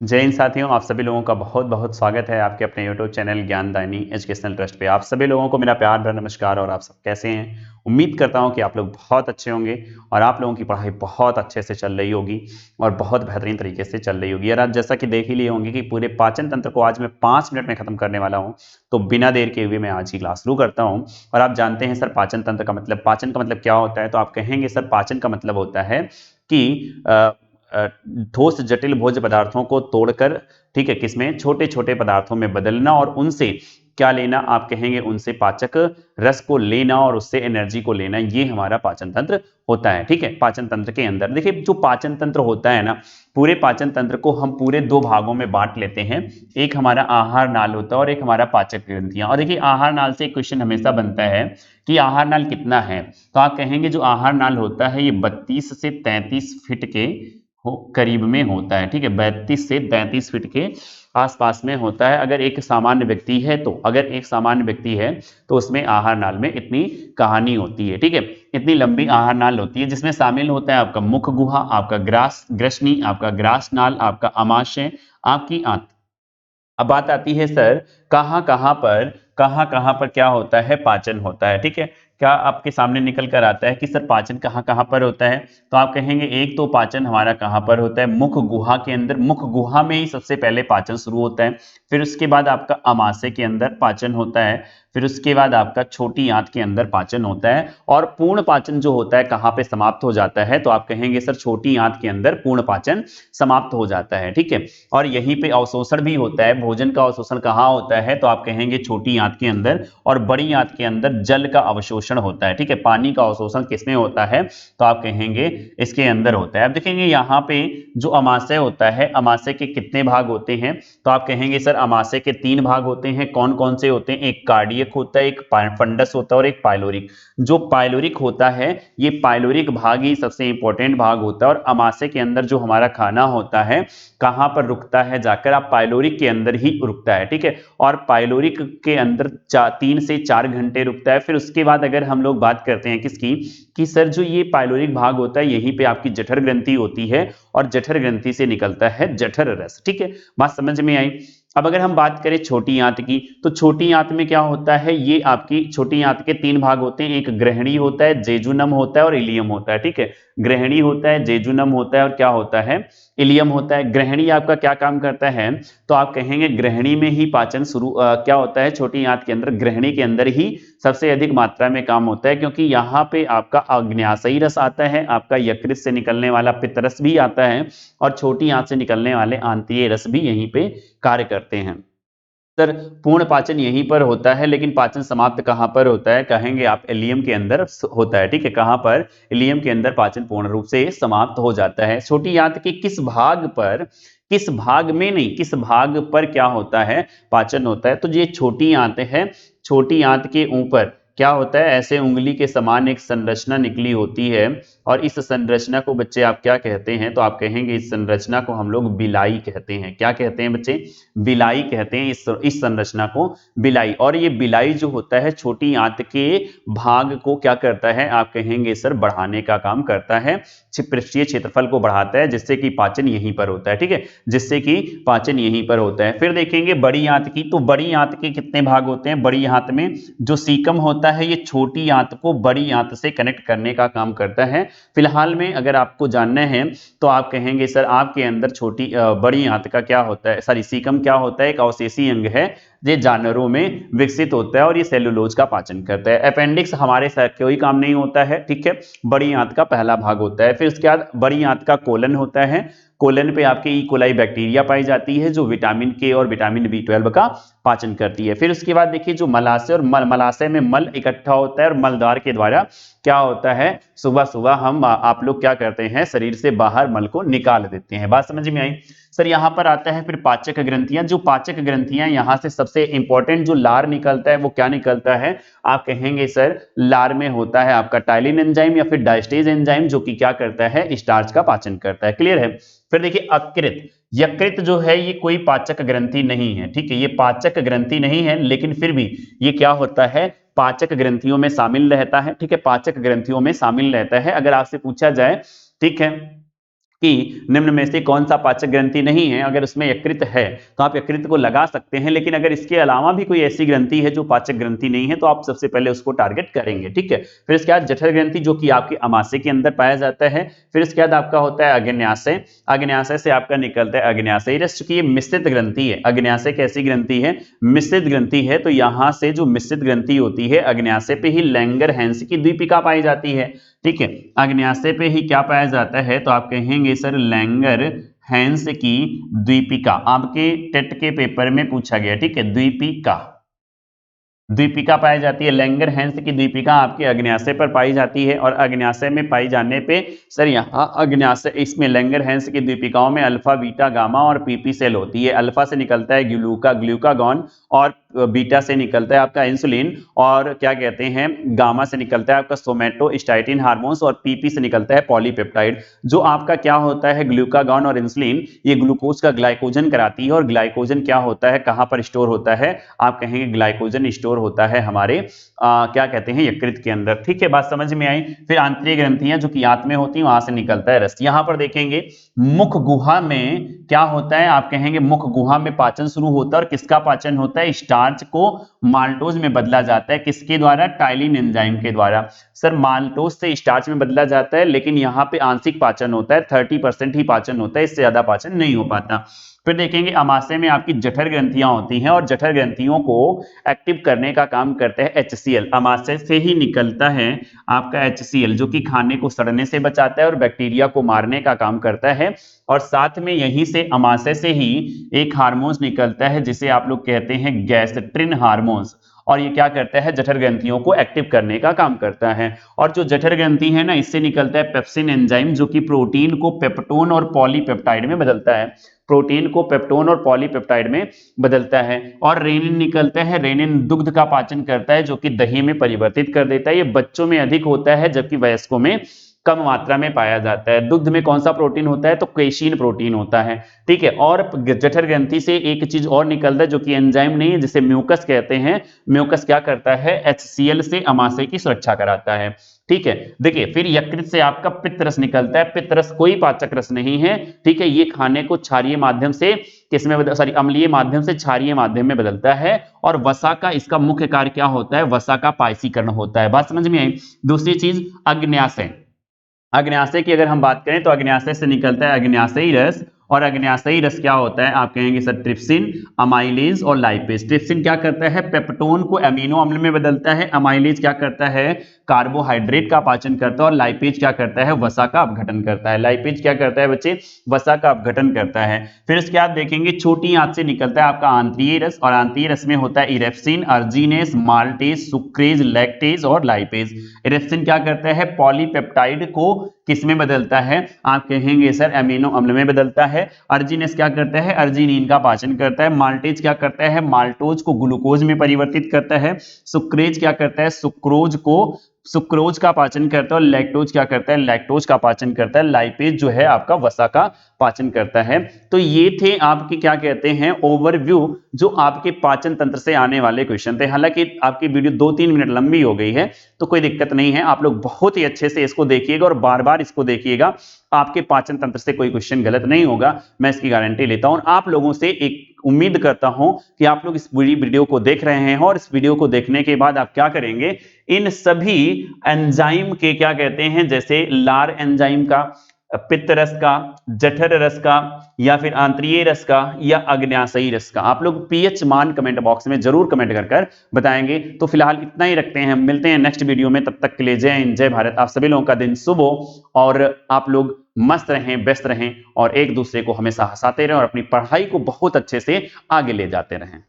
जय हिंद साथियों, आप सभी लोगों का बहुत बहुत स्वागत है आपके अपने YouTube चैनल ज्ञानदायिनी एजुकेशनल ट्रस्ट पे। आप सभी लोगों को मेरा प्यार भरा नमस्कार। और आप सब कैसे हैं? उम्मीद करता हूं कि आप लोग बहुत अच्छे होंगे और आप लोगों की पढ़ाई बहुत अच्छे से चल रही होगी और बहुत बेहतरीन तरीके से चल रही होगी। और आज जैसा कि देख ही लिए होंगे कि पूरे पाचन तंत्र को आज मैं 5 मिनट में खत्म करने वाला हूँ। तो बिना देर के हुए मैं आज की क्लास शुरू करता हूँ। और आप जानते हैं सर, पाचन तंत्र का मतलब, पाचन का मतलब क्या होता है? तो आप कहेंगे सर, पाचन का मतलब होता है कि ठोस जटिल भोज्य पदार्थों को तोड़कर, ठीक है, किसमें, छोटे छोटे पदार्थों में बदलना और उनसे क्या लेना, आप कहेंगे उनसे पाचक रस को लेना और उससे एनर्जी को लेना, ये हमारा पाचन तंत्र होता है। ठीक है, पाचन तंत्र के अंदर देखिए, जो पाचन तंत्र होता है ना, पूरे पाचन तंत्र को हम पूरे दो भागों में बांट लेते हैं। एक हमारा आहार नाल होता है और एक हमारा पाचक ग्रंथियां। और देखिए, आहार नाल से एक क्वेश्चन हमेशा बनता है कि आहार नाल कितना है। तो आप कहेंगे जो आहार नाल होता है ये 32 से 33 फीट के करीब में होता है। ठीक है, 32 से 33 फीट के आसपास में होता है। अगर एक सामान्य व्यक्ति है तो उसमें आहार नाल में इतनी कहानी होती है। ठीक है, इतनी लंबी आहार नाल होती है जिसमें शामिल होता है आपका मुख गुहा, आपका ग्रास ग्रसनी, आपका ग्रास नाल, आपका अमाशय, आपकी आंत। अब बात आती है सर, कहां कहां पर क्या होता है, पाचन होता है। ठीक है, क्या आपके सामने निकल कर आता है कि सर पाचन कहां कहां पर होता है? तो आप कहेंगे एक तो पाचन हमारा कहां पर होता है, मुख गुहा के अंदर। मुख गुहा में ही सबसे पहले पाचन शुरू होता है। फिर उसके बाद आपका अमाशय के अंदर पाचन होता है। फिर उसके बाद आपका छोटी आंत के अंदर पाचन होता है। और पूर्ण पाचन जो होता है कहां पे समाप्त हो जाता है? तो आप कहेंगे सर छोटी आंत के अंदर पूर्ण पाचन समाप्त हो जाता है। ठीक है, और यहीं पे अवशोषण भी होता है। भोजन का अवशोषण कहाँ होता है? तो आप कहेंगे छोटी आंत के अंदर। और बड़ी आंत के अंदर जल का अवशोषण होता है। ठीक है, पानी का अवशोषण किसमें होता है? तो आप कहेंगे इसके अंदर होता है। अब देखेंगे यहाँ पे जो अमाशय होता है, अमाशय के कितने भाग होते हैं? तो आप कहेंगे सर अमाशय के 3 भाग होते हैं। कौन कौन से होते हैं? एक कार्डियक होता है, एक फंडस होता है और एक पाइलोरिक। जो पाइलोरिक होता है, ये पाइलोरिक भाग ही सबसे इंपॉर्टेंट भाग होता है। और अमाशय के अंदर जो हमारा खाना होता है कहां पर रुकता है? जाकर आप पाइलोरिक के अंदर ही रुकता है। ठीक है, और पाइलोरिक के अंदर 3 से 4 घंटे रुकता है। फिर उसके बाद अगर हम लोग बात करते हैं किसकी, कि सर जो ये पाइलोरिक भाग होता है यहीं पे आपकी जठर ग्रंथि होती है और जठर ग्रंथि से निकलता है जठर रस। ठीक है, बात समझ में आई? अब अगर हम बात करें छोटी आंत की, तो छोटी आंत में क्या होता है? ये आपकी छोटी आंत के 3 भाग होते हैं। एक ग्रहणी होता है, जेजुनम होता है और इलियम होता है। ठीक है, ग्रहणी होता है, जेजुनम होता है और क्या होता है? इलियम होता है। ग्रहणी आपका क्या काम करता है? तो आप कहेंगे ग्रहणी में ही पाचन शुरू क्या होता है? छोटी आंत के अंदर ग्रहणी के अंदर ही सबसे अधिक मात्रा में काम होता है, क्योंकि यहाँ पे आपका अग्न्याशयी रस आता है, आपका यकृत से निकलने वाला पित्तरस भी आता है और छोटी आंत से निकलने वाले आंतीय रस भी यहीं पे कार्य करते हैं। सर पूर्ण पाचन यहीं पर होता है, लेकिन पाचन समाप्त कहां पर होता है? कहेंगे आप इलियम के अंदर होता है। ठीक है, कहां पर? इलियम के अंदर पाचन पूर्ण रूप से समाप्त हो जाता है। छोटी आंत के किस भाग पर, किस भाग में नहीं, किस भाग पर क्या होता है? पाचन होता है। तो ये छोटी आंत है, छोटी आंत के ऊपर क्या होता है? ऐसे उंगली के समान एक संरचना निकली होती है और इस संरचना को बच्चे आप क्या कहते हैं? तो आप कहेंगे इस संरचना को हम लोग बिलाई कहते हैं। क्या कहते हैं बच्चे? बिलाई कहते हैं इस संरचना को, बिलाई। और ये बिलाई जो होता है छोटी आंत के भाग को क्या करता है? आप कहेंगे सर बढ़ाने का काम करता है, पृष्ठीय क्षेत्रफल को बढ़ाता है, जिससे कि पाचन यहीं पर होता है। ठीक है, जिससे कि पाचन यहीं पर होता है। फिर देखेंगे बड़ी आंत की, तो बड़ी आंत के कितने भाग होते हैं? बड़ी आंत में जो सीकम होता है ये छोटी आंत को बड़ी आंत से कनेक्ट करने का काम करता है। फिलहाल में अगर आपको जानना है तो आप कहेंगे सर आपके अंदर बड़ी आंत का क्या होता है, सॉरी सीकम क्या होता है? एक अवशेषी अंग है, ये जानवरों में विकसित होता है और ये सेलुलोज का पाचन करता है। अपेंडिक्स हमारे सर कोई काम नहीं होता है। ठीक है, बड़ी आंत का पहला भाग होता है। फिर उसके बाद बड़ी आंत का कोलन होता है। कोलन पे आपके ई कोलाई बैक्टीरिया पाई जाती है जो विटामिन के और विटामिन B12 का पाचन करती है। फिर उसके बाद देखिए जो मलाशय और मलाशय में मल इकट्ठा होता है और मलद्वार के द्वारा क्या होता है? सुबह सुबह हम आप लोग क्या करते हैं? शरीर से बाहर मल को निकाल देते हैं। बात समझ में आई? सर यहां पर आता है फिर पाचक ग्रंथियां। जो पाचक ग्रंथियां यहां से सबसे इंपॉर्टेंट जो लार निकलता है वो क्या निकलता है? आप कहेंगे सर लार में होता है आपका टाइलिन एंजाइम या फिर डायस्टेज एंजाइम, जो कि क्या करता है? स्टार्च का पाचन करता है। क्लियर है? फिर देखिए अकृत, यकृत जो है ये कोई पाचक ग्रंथि नहीं है। ठीक है, ये पाचक ग्रंथि नहीं है, लेकिन फिर भी ये क्या होता है? पाचक ग्रंथियों में शामिल रहता है। ठीक है, पाचक ग्रंथियों में शामिल रहता है। अगर आपसे पूछा जाए, ठीक है, कि निम्न में से कौन सा पाचक ग्रंथि नहीं है। अगर उसमें यकृत है तो आप यकृत को लगा सकते हैं, लेकिन अगर इसके अलावा भी कोई ऐसी ग्रंथि है जो पाचक ग्रंथि नहीं है तो आप सबसे पहले उसको टारगेट करेंगे, ठीक है। फिर इसके बाद जठर ग्रंथि जो कि आपके अमाशय के अंदर पाया जाता है। फिर इसके बाद आपका होता है अग्न्याशय, अग्न्याशय से आपका निकलता है अग्न्याशयी रस, चूंकि ये मिश्रित ग्रंथि है। अग्न्याशय कैसी ग्रंथि है? मिश्रित ग्रंथि है। तो यहां से जो मिश्रित ग्रंथि होती है अग्न्याशय पे ही लैंगर-हैंस की द्वीपिका पाई जाती है, ठीक है। अग्न्याशय पे ही क्या पाया जाता है? तो आप कहेंगे सर लैंगर हैंस की द्वीपिका। आपके टेट के पेपर में पूछा गया, ठीक है, द्वीपिका, द्वीपिका पाई जाती है। लैंगर हैंस की द्वीपिका आपके अग्न्याशय पर पाई जाती है, और अग्न्याशय में पाई जाने पे सर यहाँ अग्न्याशय, इसमें लैंगर हैंस की द्वीपिकाओं में अल्फा, बीटा, गामा और पीपी सेल होती है। अल्फा से निकलता है ग्लूकागॉन, और बीटा से निकलता है आपका इंसुलिन, और क्या कहते हैं गामा से निकलता है आपका सोमेटोस्टैटिन हार्मोन्स, और पीपी से निकलता है पॉलीपेप्टाइड। जो आपका क्या होता है ग्लूकागॉन और इंसुलिन, ये ग्लूकोज का ग्लाइकोजन कराती है। और ग्लाइकोजन क्या होता है, कहां पर स्टोर होता है? आप कहेंगे ग्लाइकोजन स्टोर होता है हमारे क्या कहते हैं यकृत के अंदर, ठीक है। बात समझ में आई। फिर आंतरिक ग्रंथियां जो कि आंत में होती हैं, वहां से निकलता है रस। यहां पर देखेंगे मुख गुहा में क्या होता है, आप कहेंगे मुख गुहा में पाचन शुरू होता है। और किसका पाचन होता है? स्टार्च को माल्टोज में बदला जाता है। किसके द्वारा? टाइलिन एंजाइम के द्वारा। सर माल्टोज से स्टार्च में बदला जाता है, लेकिन यहां पे आंशिक पाचन होता है, 30% ही पाचन होता है, इससे ज्यादा पाचन नहीं हो पाता। फिर देखेंगे अमाशय में आपकी जठर ग्रंथियां होती हैं, और जठर ग्रंथियों को एक्टिव करने का काम करता है HCl। अमाशय से ही निकलता है आपका HCl, जो कि खाने को सड़ने से बचाता है और बैक्टीरिया को मारने का काम करता है। और साथ में यहीं से अमाशय से ही एक हार्मोन्स निकलता है जिसे आप लोग कहते हैं गैस्ट्रिन हार्मोन्स, और ये क्या करता है? जठर ग्रंथियों को एक्टिव करने का काम करता है। और जो जठर ग्रंथि है ना, इससे निकलता है पेप्सिन एंजाइम, जो कि प्रोटीन को पेप्टोन और पॉलीपेप्टाइड में बदलता है। प्रोटीन को पेप्टोन और पॉलीपेप्टाइड में बदलता है। और रेनिन निकलता है, रेनिन दुग्ध का पाचन करता है, जो कि दही में परिवर्तित कर देता है। ये बच्चों में अधिक होता है, जबकि वयस्कों में कम मात्रा में पाया जाता है। दुग्ध में कौन सा प्रोटीन होता है? तो केशिन प्रोटीन होता है, ठीक है। और जठर ग्रंथि से एक चीज और निकलता है जो कि एंजाइम नहीं है, जिसे म्यूकस कहते हैं। म्यूकस क्या करता है? HCl से अमाशय की सुरक्षा कराता है, ठीक है। देखिए फिर यकृत से आपका पित्त रस निकलता है। पित्त रस कोई पाचक रस नहीं है, ठीक है। ये खाने को क्षारीय माध्यम से किसमें अम्लीय माध्यम से क्षारीय माध्यम में बदलता है। और वसा का इसका मुख्य कार्य क्या होता है? वसा का पायसीकरण होता है। बात समझ में आई। दूसरी चीज अग्न्याशय। अग्न्याशय की अगर हम बात करें तो अग्न्याशय से निकलता है अग्न्याशयी रस। और अग्न्याशयी रस क्या होता है? आप कहेंगे सर ट्रिप्सिन, अमाइलेज और लाइपेज। ट्रिप्सिन क्या करता है? पेप्टोन को अमीनो अम्ल में बदलता है। अमाइलेज क्या करता है? कार्बोहाइड्रेट का पाचन करता है। और लाइपेज क्या करता है? वसा का अपघटन करता है। लाइपेज क्या करता है बच्चे? वसा का अपघटन करता है। फिर इसके बाद देखेंगे छोटी आंत से निकलता है आपका आंतरीय रस, और आंतरीय रस में होता है इरेप्सिन, अर्जिनेस, माल्टेज, सुक्रेज, लैक्टेज और लाइपेज। इरेप्सिन क्या करता है? पॉलीपेप्टाइड को किसमें बदलता है? आप कहेंगे सर अमीनो अम्ल में बदलता है। अर्जिनेस क्या करता है? अर्जिनिन का पाचन करता है। माल्टेज क्या करता है? माल्टोज को ग्लूकोज में परिवर्तित करता है। सुक्रेज क्या करता है? सुक्रोज का पाचन करता है। और लैक्टोज क्या करता है? लैक्टोज का पाचन करता है। लाइपेज जो है आपका वसा का पाचन करता है। तो ये थे आपके क्या कहते हैं ओवरव्यू, जो आपके पाचन तंत्र से आने वाले क्वेश्चन थे। हालांकि आपकी वीडियो 2-3 मिनट लंबी हो गई है, तो कोई दिक्कत नहीं है। आप लोग बहुत ही अच्छे से इसको देखिएगा और बार बार इसको देखिएगा, आपके पाचन तंत्र से कोई क्वेश्चन गलत नहीं होगा, मैं इसकी गारंटी लेता हूं। आप लोगों से एक उम्मीद करता हूं कि आप लोग इस पूरी वीडियो को देख रहे हैं, और इस वीडियो को देखने के बाद आप क्या करेंगे? इन सभी एंजाइम के क्या कहते हैं, जैसे लार एंजाइम का, पित्त रस का, जठर रस का, या फिर आंतरीय रस का, या अग्न्याशयी रस का, आप लोग पीएच मान कमेंट बॉक्स में जरूर कमेंट कर बताएंगे। तो फिलहाल इतना ही रखते हैं, मिलते हैं नेक्स्ट वीडियो में। तब तक के लिए जय हिंद, जय भारत। आप सभी लोगों का दिन शुभ हो, और आप लोग मस्त रहें, व्यस्त रहें, और एक दूसरे को हमेशा हंसाते रहें, और अपनी पढ़ाई को बहुत अच्छे से आगे ले जाते रहें।